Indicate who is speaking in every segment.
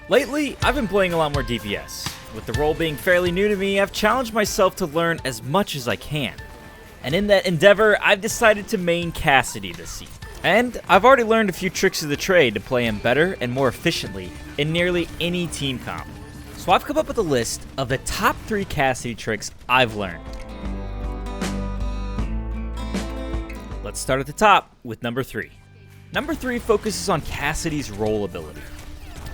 Speaker 1: Lately, I've been playing a lot more DPS. With the role being fairly new to me, I've challenged myself to learn as much as I can. And in that endeavor, I've decided to main Cassidy this season. And I've already learned a few tricks of the trade to play him better and more efficiently in nearly any team comp. So I've come up with a list of the top 3 Cassidy tricks I've learned. Let's start at the top with number 3. Number 3 focuses on Cassidy's roll ability.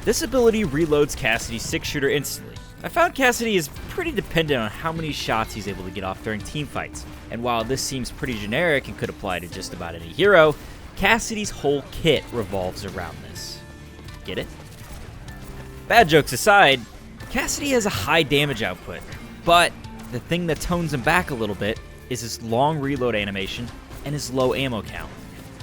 Speaker 1: This ability reloads Cassidy's 6-shooter instantly. I found Cassidy is pretty dependent on how many shots he's able to get off during team fights, and while this seems pretty generic and could apply to just about any hero, Cassidy's whole kit revolves around this. Get it? Bad jokes aside, Cassidy has a high damage output, but the thing that tones him back a little bit is his long reload animation and his low ammo count.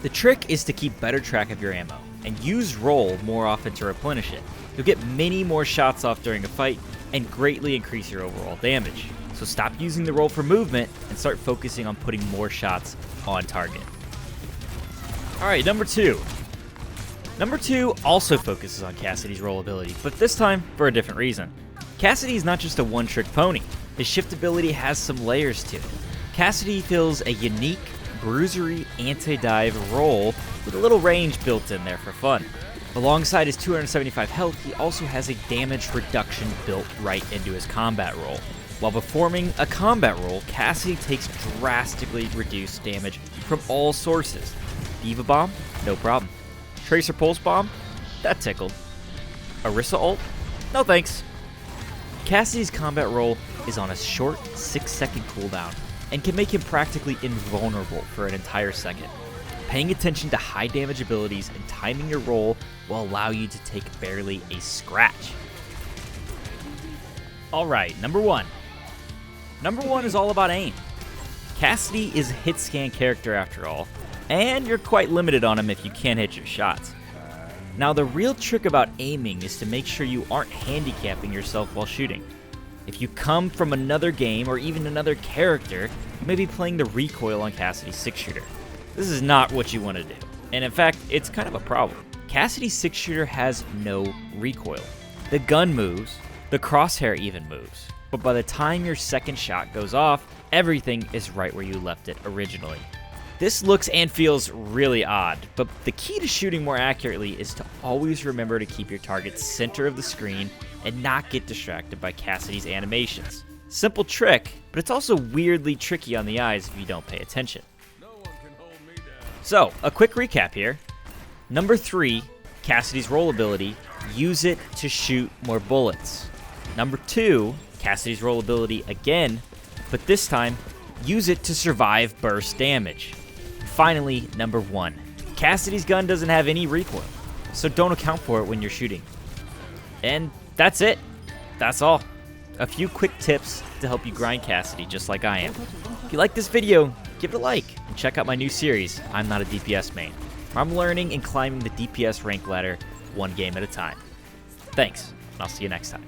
Speaker 1: The trick is to keep better track of your ammo and use roll more often to replenish it. You'll get many more shots off during a fight and greatly increase your overall damage. So stop using the roll for movement and start focusing on putting more shots on target. Alright, number 2. Number 2 also focuses on Cassidy's roll ability, but this time for a different reason. Cassidy is not just a one-trick pony. His shift ability has some layers to it. Cassidy fills a unique, bruisery anti-dive roll with a little range built in there for fun. Alongside his 275 health, he also has a damage reduction built right into his combat roll. While performing a combat roll, Cassidy takes drastically reduced damage from all sources. Diva Bomb? No problem. Tracer Pulse Bomb? That tickled. Orisa ult? No thanks. Cassidy's combat roll is on a short 6-second cooldown and can him practically invulnerable for an entire second. Paying attention to high damage abilities and timing your roll will allow you to take barely a scratch. Alright, number 1. Number 1 is all about aim. Cassidy is a hit scan character after all, and you're quite limited on him if you can't hit your shots. Now the real trick about aiming is to make sure you aren't handicapping yourself while shooting. If you come from another game or even another character, you may be playing the recoil on Cassidy's 6-shooter. This is not what you want to do, and in fact, it's kind of a problem. Cassidy's 6-shooter has no recoil. The gun moves, the crosshair even moves, but by the time your second shot goes off, everything is right where you left it originally. This looks and feels really odd, but the key to shooting more accurately is to always remember to keep your target center of the screen and not get distracted by Cassidy's animations. Simple trick, but it's also weirdly tricky on the eyes if you don't pay attention. So, a quick recap here. Number 3, Cassidy's roll ability, use it to shoot more bullets. Number 2, Cassidy's roll ability again, but this time, use it to survive burst damage. Finally, number 1, Cassidy's gun doesn't have any recoil, so don't account for it when you're shooting. And that's it. That's all. A few quick tips to help you grind Cassidy just like I am. If you like this video, give it a like and check out my new series, I'm Not a DPS Main, where I'm learning and climbing the DPS rank ladder one game at a time. Thanks, and I'll see you next time.